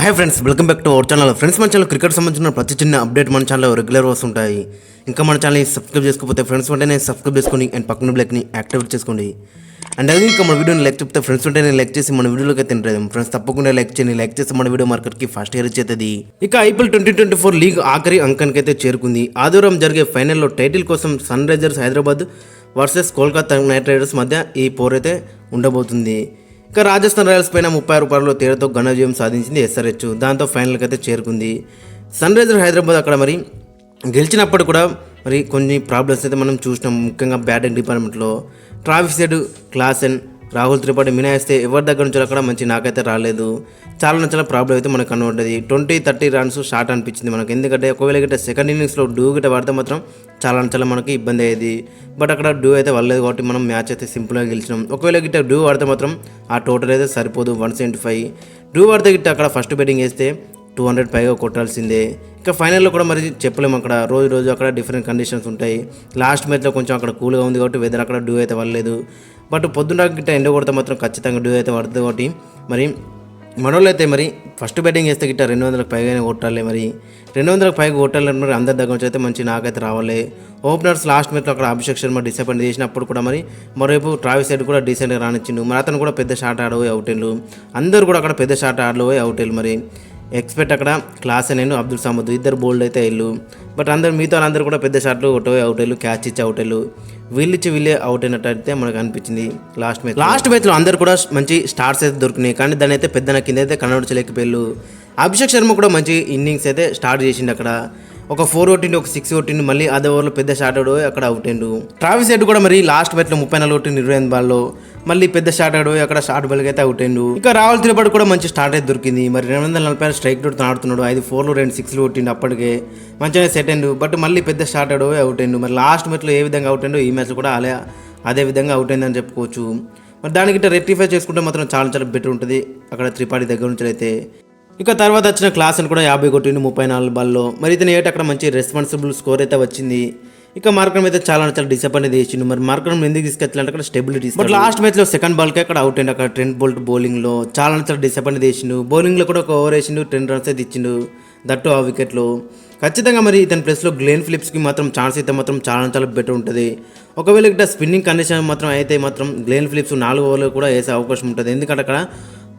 Hi friends, welcome back to our channel. Friends, మన channel cricket సంబంధించిన ప్రతి చిన్న అప్డేట్ మన ఛానల్లో రెగ్యులర్ వస్తుంటాయి. ఇంకా మన ఛానల్ని సబ్స్క్రైబ్ చేసుకోకపోతే ఫ్రెండ్స్ వెంటనే సబ్స్క్రైబ్ చేసుకొని అండ్ పక్కన బ్లాక్ని యాక్టివేట్ చేసుకోండి. అండ్ అలాగే ఇంకా మన వీడియోని లైక్ చెప్తే ఫ్రెండ్స్ వెంటనే లైక్ చేసి మన వీడియోలోకి అయితే తింటారు. ఫ్రెండ్స్ తప్పకుండా లైక్ చేయండి. లైక్ చేసి మన వీడియో మార్కెట్కి ఫస్ట్ ఇయర్ ఇచ్చేది. ఇక ఐపీఎల్ 2024 లీగ్ ఆఖరి అంకానికి అయితే చేరుకుంది. ఆదివారం జరిగే ఫైనల్లో టైటిల్ కోసం sunrisers Hyderabad versus Kolkata knight riders మధ్య ఈ పోరైతే ఉండబోతుంది. ఇక రాజస్థాన్ రాయల్స్ పైన 36 పరుగుల తేడాతో ఘన విజయం సాధించింది ఎస్ఆర్హెచ్. దాంతో ఫైనల్కి అయితే చేరుకుంది. సన్ రైజర్స్ హైదరాబాద్ అక్కడ మరి గెలిచినప్పుడు కూడా మరి కొన్ని ప్రాబ్లమ్స్ అయితే మనం చూసినాం. ముఖ్యంగా బ్యాటింగ్ డిపార్ట్మెంట్లో Travis Head, Klaasen, Rahul Tripathi మినహాయిస్తే ఎవరి దగ్గర నుంచి అక్కడ మంచి నాకైతే రాలేదు. చాలా ప్రాబ్లం అయితే మనకు కనబడ్డది. 20-30 రన్స్ షార్ట్ అనిపించింది మనకు. ఎందుకంటే ఒకవేళ గిట్ట సెకండ్ ఇన్నింగ్స్లో డూ గిట్ట పడితే మాత్రం చాలా మనకి ఇబ్బంది అయ్యేది. బట్ అక్కడ డూ అయితే వల్లేదు కాబట్టి మనం మ్యాచ్ అయితే సింపుల్గా గెలిచినాం. ఒకవేళ గిట్ట డూ పడితే మాత్రం ఆ టోటల్ అయితే సరిపోదు 175. డూ పడితే గిట్ట అక్కడ ఫస్ట్ బ్యాటింగ్ వేస్తే 200 పైగా కొట్టాల్సిందే. ఇక ఫైనల్లో కూడా మరి చెప్పలేము. అక్కడ రోజు అక్కడ డిఫరెంట్ కండిషన్స్ ఉంటాయి. లాస్ట్ మ్యాచ్లో కొంచెం అక్కడ కూల్గా ఉంది కాబట్టి వెదర్ అక్కడ డూ అయితే వల్లేదు. బట్ పొద్దున్న గిట్ట ఎండ కొడితే మాత్రం ఖచ్చితంగా డూ అయితే పడుతుంది కాబట్టి మరి మనోళ్ళు అయితే మరి ఫస్ట్ బ్యాటింగ్ వేస్తే గిట్ట 200కి పైగానే కొట్టాలి. మరి 200కి పైగా కొట్టాలి. మరి అందరి దగ్గర నుంచి అయితే మంచి నాకైతే రావాలి. ఓపెనర్స్ లాస్ట్ మ్యాచ్లో అక్కడ అభిషేక్ శర్మ డిసప్పాయింట్ చేసినప్పుడు కూడా మరి మరోవైపు ట్రావిస్ హెడ్ కూడా డీసెంట్గా రానిచ్చిండు. మరి అతను కూడా పెద్ద షాట్ ఆడబోయి అవుటేళ్ళు. అందరూ కూడా అక్కడ పెద్ద షాట్ ఆడబోయి అవుటేళ్ళు. మరి ఎక్స్పెక్ట్ అక్కడ క్లాస్ నేను అబ్దుల్ సమద్ ఇద్దరు బోల్డ్ అయితే వెళ్ళు. బట్ మిగతా అందరూ కూడా పెద్ద షాట్లు కొట్టబోయి అవుటేళ్ళు, క్యాచ్ ఇచ్చి అవుటేళ్ళు. వీళ్ళే అవుట్ అయినట్టయితే మనకు అనిపించింది లాస్ట్ మ్యాచ్లో అందరు కూడా మంచి స్టార్ట్స్ అయితే దొరికినాయి. కానీ దాని అయితే పెద్ద కింద అయితే కనబడచలేకపోయారు. అభిషేక్ శర్మ కూడా మంచి ఇన్నింగ్స్ అయితే స్టార్ట్ చేసిండు. అక్కడ ఒక 4 కొట్టిండు, ఒక 6 కొట్టిండు. మళ్ళీ అదే ఓవర్లో పెద్ద షాట్ ఆడిపోయి అక్కడ అవుట్ అయిండు. ట్రావిస్ హెడ్ కూడా మరి లాస్ట్ మ్యాచ్లో 34 కొట్టిండు 28 బాల్లో. మళ్ళీ పెద్ద షాట్ ఆడిపోయి అక్కడ షార్ట్ బాల్కి అయితే అవుట్ అయిండు. ఇక రాహుల్ త్రిపాఠి కూడా మంచి స్టార్ట్ అయితే దొరికింది. మరి 246 స్ట్రైక్ రేట్తో ఆడుతున్నాడు. 5 4లు 2 6లు కొట్టిండు. అప్పటికే మంచిగా సెట్ అయిండు. బట్ మళ్ళీ పెద్ద షాట్ ఆడిపోయి అవుట్ అయిండు. మరి లాస్ట్ మ్యాచ్లో ఏ విధంగా అవుట్ అయిండో ఈ మ్యాచ్లో కూడా అదే విధంగా అవుట్ అయిందని చెప్పుకోవచ్చు. మరి దానికి రెక్టిఫై చేసుకుంటే మాత్రం చాలా బెటర్ ఉంటుంది అక్కడ త్రిపాఠి దగ్గర నుంచి అయితే. ఇక తర్వాత వచ్చిన క్లాసెన్ కూడా 50 కొట్టిండు 34 బాల్లో. మరి ఇతను అక్కడ మంచి రెస్పాన్సిబుల్ స్కోర్ అయితే వచ్చింది. ఇక మార్కరం అయితే చాలా డిసప్పాయింట్ చేసిండు. మరి మార్కరం ఎందుకు తీసుకెళ్ళాలంటే అక్కడ స్టెబిలిటీ. బట్ లాస్ట్ మ్యాచ్లో సెకండ్ బాల్కి అక్కడ అవుట్ అయింది. అక్కడ ట్రెంట్ బోల్ట్ బౌలింగ్లో చాలా డిసప్పాయింట్ చేసిండు. బౌలింగ్లో కూడా ఒక ఓవర్ వేసిండు, 10 రన్స్ అయితే ఇచ్చిండు. దట్టు ఆ వికెట్లో. ఖచ్చితంగా మరి ఇతని ప్లేస్లో గ్లెన్ ఫిలిప్స్కి మాత్రం ఛాన్స్ అయితే మాత్రం చాలా బెటర్ ఉంటుంది. ఒకవేళ ఇట్లా స్పిన్నింగ్ కండిషన్ మాత్రం అయితే మాత్రం గ్లెన్ ఫిలిప్స్ 4 ఓవర్లు కూడా వేసే అవకాశం ఉంటుంది. ఎందుకంటే అక్కడ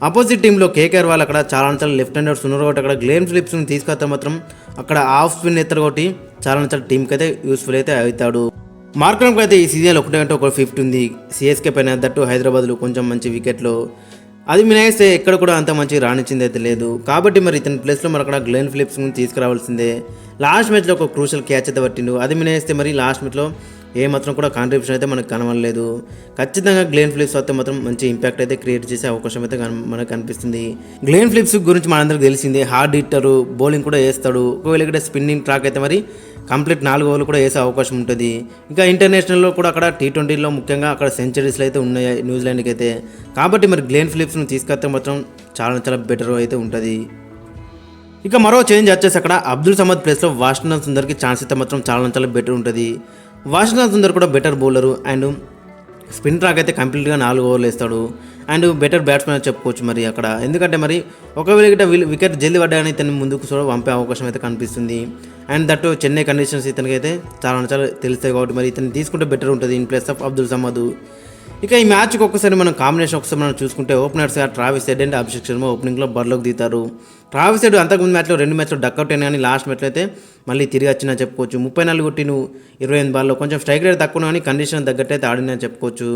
అపోజిట్ టీంలో కేకేఆర్ వాళ్ళు అక్కడ చాలా లెఫ్ట్ హ్యాండర్స్ ఉన్నారు కాబట్టి అక్కడ గ్లెన్ ఫిలిప్స్ని తీసుకొస్తే మాత్రం అక్కడ ఆఫ్ స్పిన్ ఎత్తరు కాబట్టి చాలా టీంకి అయితే యూస్ఫుల్ అయితే అవుతాడు. మార్కరంకి అయితే ఈ సీజన్లో ఒక 50 ఉంది. సిఎస్కే పైన దట్టు హైదరాబాద్లో కొంచెం మంచి వికెట్లో అది మినహాయిస్తే ఎక్కడ కూడా అంత మంచి రాణించింది అయితే లేదు. కాబట్టి మరి ఇతని ప్లేస్లో మరి అక్కడ గ్లెన్ ఫిలిప్స్ని తీసుకురావాల్సిందే. లాస్ట్ మ్యాచ్లో ఒక క్రూషల్ క్యాచ్ అయితే పట్టిండు. అది మినహాయిస్తే మరి లాస్ట్ మ్యాచ్లో మాత్రం కూడా కాంట్రిబ్యూషన్ అయితే మనకు కనవలేదు. ఖచ్చితంగా గ్లెన్ ఫిలిప్స్ వస్తే మాత్రం మంచి ఇంపాక్ట్ అయితే క్రియేట్ చేసే అవకాశం అయితే మనకు కనిపిస్తుంది. గ్లెన్ ఫిలిప్స్ గురించి మనందరికి తెలిసింది, హార్డ్ హిట్టరు, బౌలింగ్ కూడా వేస్తాడు. ఒకవేళ ఇక్కడ స్పిన్నింగ్ ట్రాక్ అయితే మరి కంప్లీట్ 4 ఓవర్లు కూడా వేసే అవకాశం ఉంటుంది. ఇంకా ఇంటర్నేషనల్లో కూడా అక్కడ T20లో ముఖ్యంగా అక్కడ సెంచరీస్లో అయితే ఉన్నాయి న్యూజిలాండ్కి అయితే. కాబట్టి మరి గ్లెన్ ఫిలిప్స్ను తీసుకొస్తే మాత్రం చాలా బెటర్ అయితే ఉంటుంది. ఇక మరో చేంజ్ వచ్చేసి అక్కడ అబ్దుల్ సమద్ ప్లేస్లో వాషింగ్టన్ సుందర్కి ఛాన్స్ అయితే మాత్రం చాలా బెటర్ ఉంటుంది. వాషింగ్టన్ సుందర్ కూడా better bowler and spin track అయితే కంప్లీట్గా 4 ఓవర్లు వేస్తాడు. అండ్ బెటర్ బ్యాట్స్మెన్ అని చెప్పుకోవచ్చు మరి అక్కడ. ఎందుకంటే మరి ఒకవేళ గిట్ట వికెట్ జల్దీ పడ్డాయని ఇతను ముందుకు కూడా పంపే అవకాశం అయితే కనిపిస్తుంది. అండ్ దట్టు చెన్నై కండిషన్స్ ఇతనికి అయితే చాలా తెలుస్తాయి కాబట్టి మరి ఇతను తీసుకుంటే బెటర్ ఉంటుంది in place of Abdul Samad. ఇక ఈ మ్యాచ్కి ఒకసారి మనం కాంబినేషన్ మనం చూసుకుంటే ఓపెనర్స్గా Travis Head and Abhishek Sharma ఓపెనింగ్లో బరిలోకి దిగుతారు. ట్రావిస్ హెడ్ అంతకుముందు మ్యాచ్లో 2 మ్యాచ్లో డక్అవుట్ అయినా కానీ లాస్ట్ మ్యాచ్లో అయితే మళ్ళీ తిరిగి వచ్చినా చెప్పుకోవచ్చు. 34 కొట్టి 28 బాల్లో కొంచెం స్ట్రైక్ రేట్ తక్కువ కానీ కండిషన్ తగ్గట్టు అయితే ఆడినా చెప్పుకోవచ్చు.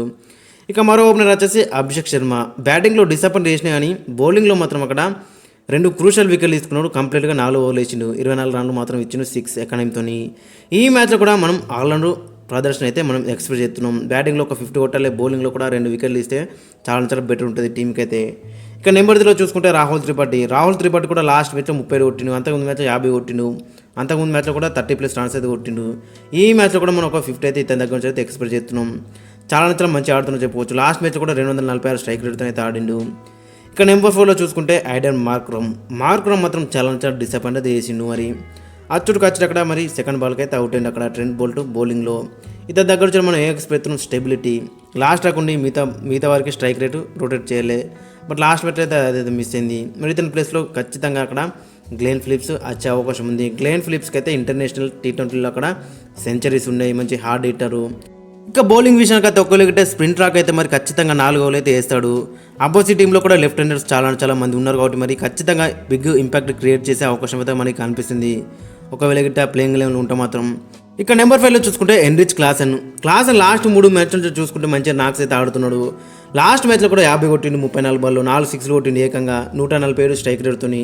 ఇక మరో ఓపెనర్ వచ్చేసి అభిషేక్ శర్మ. బ్యాటింగ్లో డిసప్పాయింట్ చేసినా కానీ బౌలింగ్లో మాత్రం అక్కడ 2 క్రూషల్ వికెట్లు తీసుకున్నాడు. కంప్లీట్గా 4 ఓవర్లు వేసిండు. 24 రన్లు మాత్రం ఇచ్చిండు 6 ఎకానమీతో. ఈ మ్యాచ్లో కూడా మనం ఆల్రౌండర్ ప్రదర్శన అయితే మనం ఎక్స్పెక్ట్ చేస్తున్నాం. బ్యాటింగ్లో ఒక 50 కొట్టాలి, బౌలింగ్లో కూడా 2 వికెట్లు ఇస్తే చాలా బెటర్ ఉంటుంది టీంకి అయితే. ఇక నెంబర్ 3లో చూసుకుంటే రాహుల్ త్రిపాఠి కూడా లాస్ట్ మ్యాచ్లో 30 కొట్టిండు. అంతకుముందు మ్యాచ్లో 50 కొట్టిండు. అంతకుముందు మ్యాచ్లో కూడా 30+ రన్స్ అయితే కొట్టిండు. ఈ మ్యాచ్లో కూడా మనం ఒక 50 అయితే ఇతని దగ్గర నుంచి అయితే ఎక్స్పెక్ట్ చేస్తున్నాం. చాలా మంచి ఆడుతున్నా చెప్పుకోవచ్చు. లాస్ట్ మ్యాచ్లో కూడా 246 స్ట్రైక్ రేట్తో అయితే ఆడిండు. ఇక నెంబర్ 4లో చూసుకుంటే ఐడెన్ మార్క్రమ్ మాత్రం చాలా డిసప్పాయింట్ అయితే చేసిండు. మరి అచ్చుడికి అక్కడ మరి సెకండ్ బాల్కి అయితే అవుట్ అయింది. అక్కడ ట్రెంట్ బోల్ట్ బౌలింగ్లో ఇతని దగ్గర నుంచి మనం ఎక్స్పెక్ట్ స్టెబిలిటీ లాస్ట్ రాకుండా మిగతా వారికి స్ట్రైక్ రేటు రొటేట్ చేయలే. బట్ లాస్ట్ మ్యాచ్ అయితే అదే మిస్ అయింది. మరి ఇతని ప్లేస్లో ఖచ్చితంగా అక్కడ గ్లెన్ ఫిలిప్స్ వచ్చే అవకాశం ఉంది. గ్లెన్ ఫిలిప్స్కి అయితే ఇంటర్నేషనల్ T20లో అక్కడ సెంచరీస్ ఉన్నాయి, మంచి హార్డ్ హిట్టరు. ఇంకా బౌలింగ్ విషయానికి అయితే ఒక్కరికంటే స్ప్రింట్ రాక్ అయితే మరి ఖచ్చితంగా 4 ఓవర్లు అయితే వేస్తాడు. అపోజిట్ టీంలో కూడా లెఫ్ట్ హ్యాండర్స్ చాలా మంది ఉన్నారు కాబట్టి మరి ఖచ్చితంగా బిగ్ ఇంపాక్ట్ క్రియేట్ చేసే అవకాశం అయితే మనకి కనిపిస్తుంది ఒకవేళ గిట్ట ప్లేయింగ్ లెవెల్ ఉంటే మాత్రం. ఇక నెంబర్ 5లో చూసుకుంటే ఎన్రిచ్ క్లాసెన్ లాస్ట్ 3 మ్యాచ్ నుంచి చూసుకుంటే మంచిగా నాక్స్ అయితే ఆడుతున్నాడు. లాస్ట్ మ్యాచ్లో కూడా 50 కొట్టిండు, 34 బాల్లో 4 సిక్స్లు కొట్టిండు, ఏకంగా 147 స్ట్రైక్ రేట్తోని.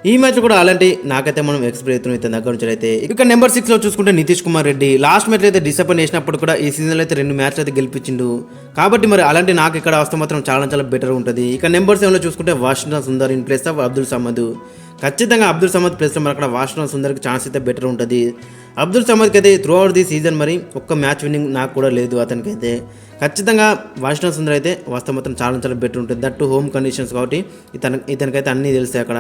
ఈ మ్యాచ్ కూడా అలాంటి నాకైతే మనం ఎక్స్పెక్ట్ అవుతున్నాం ఇతని దగ్గర నుంచి అయితే. ఇక నెంబర్ 6లో చూసుకుంటే నితీష్ కుమార్ రెడ్డి లాస్ట్ మ్యాచ్ అయితే డిసప్పాయింట్ చేసినప్పుడు కూడా ఈ సీజన్లో అయితే 2 మ్యాచ్లు అయితే గెలిపించిండు. కాబట్టి మరి అలాంటి నాకు ఇక్కడ వస్తే మాత్రం చాలా బెటర్ ఉంటుంది. ఇక నెంబర్ 7లో చూసుకుంటే Washington Sundar in place of Abdul Samad. ఖచ్చితంగా అబ్దుల్ సమద్ ప్లేస్లో మరి అక్కడ వాషింగ్టన్ సుందర్కి ఛాన్స్ అయితే బెటర్ ఉంటుంది. అబ్దుల్ సమద్కి అయితే త్రూ అవుట్ ది సీజన్ మరి ఒక్క మ్యాచ్ విన్నింగ్ నాకు కూడా లేదు అతనికైతే. ఖచ్చితంగా వాషింగ్టన్ సుందర్ అయితే వస్తే మాత్రం చాలా బెటర్ ఉంటుంది. దట్ హోమ్ కండిషన్స్ కాబట్టి ఇతనికైతే అన్నీ తెలుస్తాయి. అక్కడ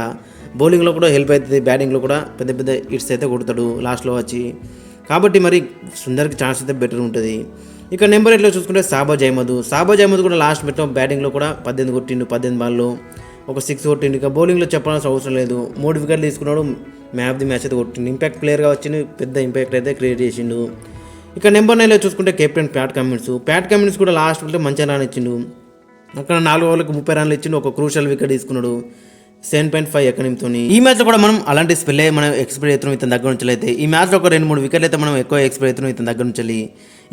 బౌలింగ్లో కూడా హెల్ప్ అవుతుంది, బ్యాటింగ్లో కూడా పెద్ద హిట్స్ అయితే కొడతాడు లాస్ట్లో వచ్చి. కాబట్టి మరి సుందర్కి ఛాన్స్ అయితే బెటర్ ఉంటుంది. ఇక నెంబర్ 8లో చూసుకుంటే షాబాజ్ అహ్మద్ కూడా లాస్ట్ మ్యాచ్లో బ్యాటింగ్లో కూడా 18 కొట్టిండు, 18 బాల్లో ఒక 6 కొట్టిండు. ఇక బౌలింగ్లో చెప్పాల్సిన అవసరం లేదు, 3 వికెట్లు తీసుకున్నాడు, మ్యాచ్ ది మ్యాచ్ అయితే కొట్టిండు. ఇంపాక్ట్ ప్లేయర్గా వచ్చింది, పెద్ద ఇంపాక్ట్ అయితే క్రియేట్ చేసిండు. ఇక నెంబర్ 9లో చూసుకుంటే కెప్టెన్ ప్యాట్ కమిన్స్ కూడా లాస్ట్ మ్యాచ్లో మంచిగా రన్ ఇచ్చిండు. అక్కడ 4 ఓవర్లకు 30 రన్లు ఇచ్చిండు, ఒక క్రూషల్ వికెట్ తీసుకున్నాడు 7.5 ఎకనిమ్తో. ఈ మ్యాచ్లో కూడా మనం అలాంటి స్పెల్ మనం ఎక్స్పెక్ట్ అవుతున్నాం ఇతని దగ్గర నుంచి అయితే. ఈ మ్యాచ్లో ఒక 2-3 వికెట్లు అయితే మనం ఎక్కువ ఎక్స్పెక్ట్ అవుతున్నాం ఇతని దగ్గర నుంచి.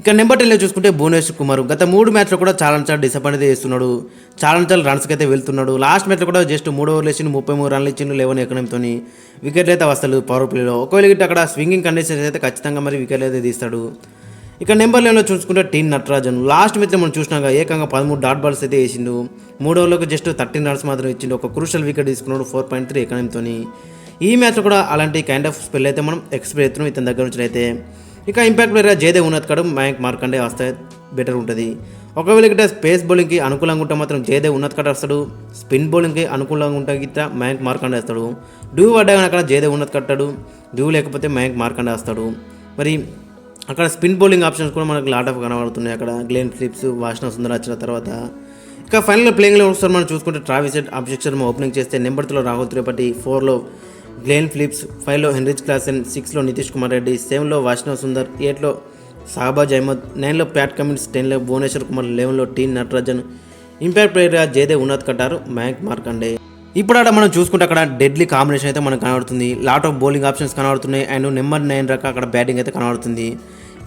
ఇక నెంబర్ 10లో చూసుకుంటే భువనేశ్వర్ కుమార్ గత 3 మ్యాచ్లో కూడా చాలా డిసప్పాయింట్ అయితే చేస్తున్నాడు, చాలా రన్స్కి అయితే వెళ్తున్నాడు. లాస్ట్ మ్యాచ్లో కూడా జస్ట్ 3 ఓవర్లు ఇచ్చిండు, 33 రన్లు ఇచ్చిండు 11 ఎకనిమ్తో. వికెట్లు అయితే వస్తలేదు పవర్ ప్లేలో. ఒకవేళ గిట్ట అక్కడ స్వింగింగ్ కండిషన్స్ అయితే ఖచ్చితంగా మరి వికెట్లు అయితే తీస్తాడు. ఇక నెంబర్ 11లో చూసుకుంటే టీన్ నటరాజన్ లాస్ట్ మ్యాచ్లో మనం చూసినాక ఏకంగా 13 డాట్ బాల్స్ అయితే వేసిండు, 3 ఓవర్లకు జస్ట్ 13 రన్స్ మాత్రం ఇచ్చిండు, ఒక క్రూషల్ వికెట్ తీసుకున్నాడు 4.3 ఎకనిమ్తో. ఈ మ్యాచ్లో కూడా అలాంటి కైండ్ ఆఫ్ స్పెల్ అయితే మనం ఎక్స్పెక్ట్ అవుతున్నాం ఇతని దగ్గర నుంచి అయితే. ఇక ఇంపాక్ట్ ప్లేయర్గా జయదేవ్ ఉన్నత్కడ్, మయాంక్ మార్కండే వస్తే బెటర్ ఉంటుంది. ఒకవేళ గిట్ట స్పేస్ బౌలింగ్కి అనుకూలంగా ఉంటే మాత్రం జయదేవ్ ఉన్నత్కడ్ వస్తాడు, స్పిన్ బౌలింగ్కి అనుకూలంగా ఉంటే గిట్ట మయాంక్ మార్కండే వస్తాడు. డ్యూ పడ్డా అక్కడ జయదేవ్ ఉన్నత్కట్టాడు, డ్యూ లేకపోతే మయాంక్ మార్కండే వస్తాడు. మరి అక్కడ స్పిన్ బౌలింగ్ ఆప్షన్స్ కూడా మనకు లాట్ ఆఫ్ కనబడుతున్నాయి. అక్కడ గ్లెన్ ఫిలిప్స్, వాషింగ్టన్ సుందర్ వచ్చిన తర్వాత. ఇక ఫైనల్ ప్లేయింగ్లో ఒకసారి మనం చూసుకుంటే Travis Head, Abhishek Sharma opening చేస్తే, నెంబర్ 3లో రాహుల్ త్రిపాఠి, 4లో గ్లెన్ ఫిలిప్స్, 5లో హెన్రిచ్ క్లాసెన్, 6లో నితీష్ కుమార్ రెడ్డి, 7లో వాషింగ్టన్ సుందర్, 8లో షాబాజ్ అహ్మద్, 9లో ప్యాట్ కమిన్స్, 10లో భువనేశ్వర్ కుమార్, 11లో టీన్ నటరాజన్. ఇంపాక్ట్ ప్లేయర్గా జయదేవ్ ఉన్నత్కడ్, మయాంక్ మార్కండే. ఇప్పుడు అక్కడ మనం చూసుకుంటే అక్కడ డెడ్లీ కాంబినేషన్ అయితే మనకు కనబడుతుంది, లాట్ ఆఫ్ బౌలింగ్ ఆప్షన్స్ కనబడుతున్నాయి, అండ్ నెంబర్ 9 రక అక్కడ బ్యాటింగ్ అయితే కనబడుతుంది.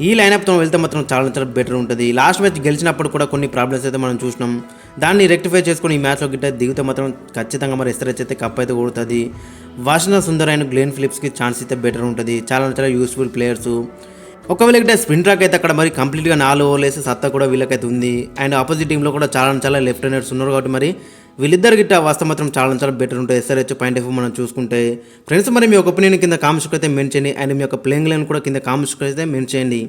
ఈ లైనప్తో వెళ్తే మాత్రం చాలా బెటర్ ఉంటుంది. లాస్ట్ మ్యాచ్ గెలిచినప్పుడు కూడా కొన్ని ప్రాబ్లమ్స్ అయితే మనం చూసినాం, దాన్ని రెక్టిఫై చేసుకొని ఈ మ్యాచ్లో గిట్ట దిగితే మాత్రం ఖచ్చితంగా మరి ఎస్ఆర్హెచ్ అయితే కప్ అయితే కొడుతుంది. వాషింగ్టన్ సుందర్ అండ్ గ్లెన్ ఫిలిప్స్కి ఛాన్స్ అయితే బెటర్ ఉంటుంది, చాలా యూస్ఫుల్ ప్లేయర్స్. ఒకవేళ గిట్ట స్ప్రింట్ ట్రాక్ అయితే అక్కడ మరి కంప్లీట్గా 4 ఓవర్లు వేసే సత్తా కూడా వీళ్ళకైతే ఉంది, అండ్ ఆపోజిట్ టీంలో కూడా చాలా లెఫ్ట్ హ్యాండర్స్ ఉన్నారు కాబట్టి మరి వీళ్ళిద్దరు గిట్ట వస్తే మాత్రం చాలా బెటర్ ఉంటుంది ఎస్ఆర్హెచ్ పాయింట్ ఆఫ్ మనం చూసుకుంటే. ఫ్రెండ్స్ మరి మీ ఒక ఒపీనియన్ కింద కామెంట్స్ అయితే మెన్షన్ చేయండి, అండ్ మీ యొక్క ప్లేయింగ్ లైన్ కూడా కింద కామెంట్స్ అయితే మెన్షన్ చేయండి.